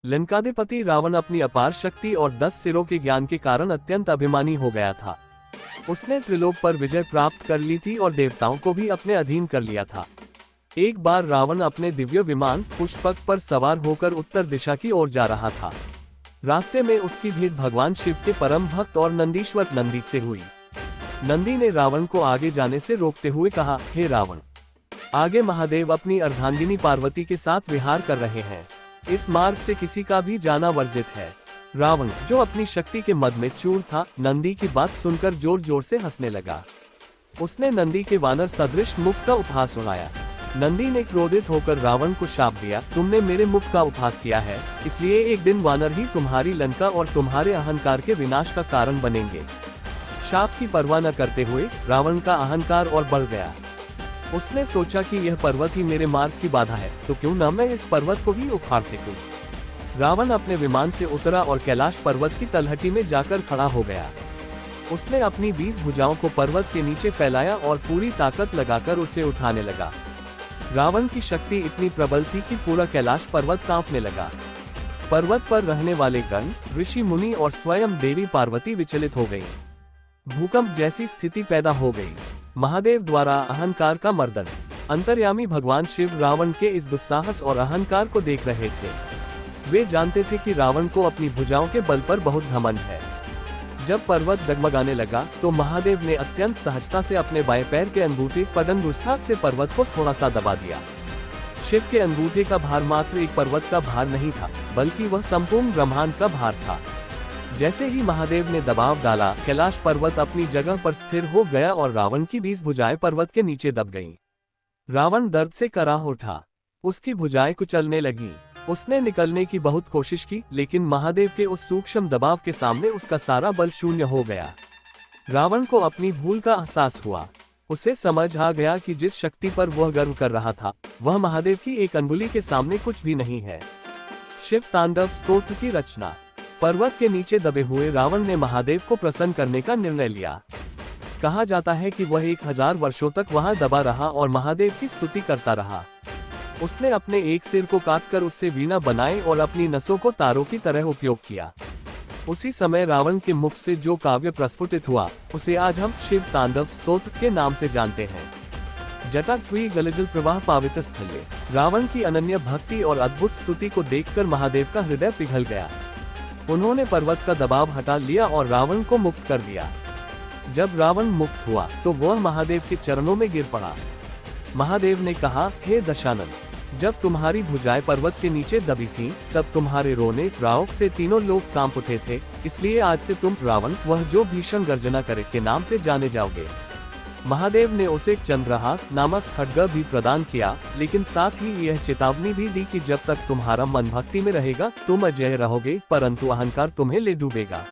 लंकाधिपति रावण अपनी अपार शक्ति और 10 सिरों के ज्ञान के कारण अत्यंत अभिमानी हो गया था। उसने त्रिलोक पर विजय प्राप्त कर ली थी और देवताओं को भी अपने अधीन कर लिया था। एक बार रावण अपने दिव्य विमान पुष्पक पर सवार होकर उत्तर दिशा की ओर जा रहा था। रास्ते में उसकी भेंट भगवान शिव के परम भक्त और नंदीश्वर नंदी से हुई। नंदी ने रावण को आगे जाने से रोकते हुए कहा, हे रावण, आगे महादेव अपनी अर्धांगिनी पार्वती के साथ विहार कर रहे हैं। इस मार्ग से किसी का भी जाना वर्जित है। रावण, जो अपनी शक्ति के मद में चूर था, नंदी की बात सुनकर जोर जोर से हंसने लगा। उसने नंदी के वानर सदृश मुख का उपहास उड़ाया। नंदी ने क्रोधित होकर रावण को शाप दिया, तुमने मेरे मुख का उपहास किया है, इसलिए एक दिन वानर ही तुम्हारी लंका और तुम्हारे अहंकार के विनाश का कारण बनेंगे। शाप की परवाह न करते हुए रावण का अहंकार और बढ़ गया। उसने सोचा कि यह पर्वत ही मेरे मार्ग की बाधा है, तो क्यों न मैं इस पर्वत को ही उखाड़ फेंकूं। रावण अपने विमान से उतरा और कैलाश पर्वत की तलहटी में जाकर खड़ा हो गया। उसने अपनी 20 भुजाओं को पर्वत के नीचे फैलाया और पूरी ताकत लगाकर उसे उठाने लगा। रावण की शक्ति इतनी प्रबल थी कि पूरा कैलाश पर्वत कांपने लगा। पर्वत पर रहने वाले गण, ऋषि मुनि और स्वयं देवी पार्वती विचलित हो गई। भूकंप जैसी स्थिति पैदा हो गई। महादेव द्वारा अहंकार का मर्दन। अंतर्यामी भगवान शिव रावण के इस दुस्साहस और अहंकार को देख रहे थे। वे जानते थे कि रावण को अपनी भुजाओं के बल पर बहुत घमंड है। जब पर्वत डगमगाने लगा तो महादेव ने अत्यंत सहजता से अपने बाएं पैर के अंगूठे पदंगुष्ठात से पर्वत को थोड़ा सा दबा दिया। शिव के अंगूठे का भार मात्र एक पर्वत का भार नहीं था, बल्कि वह संपूर्ण ब्रह्मांड का भार था। जैसे ही महादेव ने दबाव डाला, कैलाश पर्वत अपनी जगह पर स्थिर हो गया और रावण की 20 भुजाएं पर्वत के नीचे दब गईं। रावण दर्द से कराह उठा। उसकी भुजाएं कुचलने लगीं। उसने निकलने की बहुत कोशिश की, लेकिन महादेव के उस सूक्ष्म दबाव के सामने उसका सारा बल शून्य हो गया। रावण को अपनी भूल का एहसास हुआ। उसे समझ आ गया कि जिस शक्ति पर वह गर्व कर रहा था, वह महादेव की एक अंगुली के सामने कुछ भी नहीं है। शिव तांडव स्तोत्र की रचना। पर्वत के नीचे दबे हुए रावण ने महादेव को प्रसन्न करने का निर्णय लिया। कहा जाता है कि वह 1000 वर्षों तक वहां दबा रहा और महादेव की स्तुति करता रहा। उसने अपने एक सिर को काटकर उससे वीणा बनाई और अपनी नसों को तारों की तरह उपयोग किया। उसी समय रावण के मुख से जो काव्य प्रस्फुटित हुआ, उसे आज हम शिव तांडव स्तोत्र के नाम से जानते हैं। जटात्वी गलजल प्रवाह पावित स्थल्य। रावण की अनन्य भक्ति और अद्भुत स्तुति को देखकर महादेव का हृदय पिघल गया। उन्होंने पर्वत का दबाव हटा लिया और रावण को मुक्त कर दिया। जब रावण मुक्त हुआ तो वह महादेव के चरणों में गिर पड़ा। महादेव ने कहा, हे दशानन, जब तुम्हारी भुजाएं पर्वत के नीचे दबी थीं, तब तुम्हारे रोने रावक से तीनों लोग कांप उठे थे। इसलिए आज से तुम रावण, वह जो भीषण गर्जना करे, के नाम से जाने जाओगे। महादेव ने उसे चंद्रहास नामक खड्ग भी प्रदान किया, लेकिन साथ ही यह चेतावनी भी दी कि जब तक तुम्हारा मन भक्ति में रहेगा, तुम अजय रहोगे, परंतु अहंकार तुम्हें ले डूबेगा।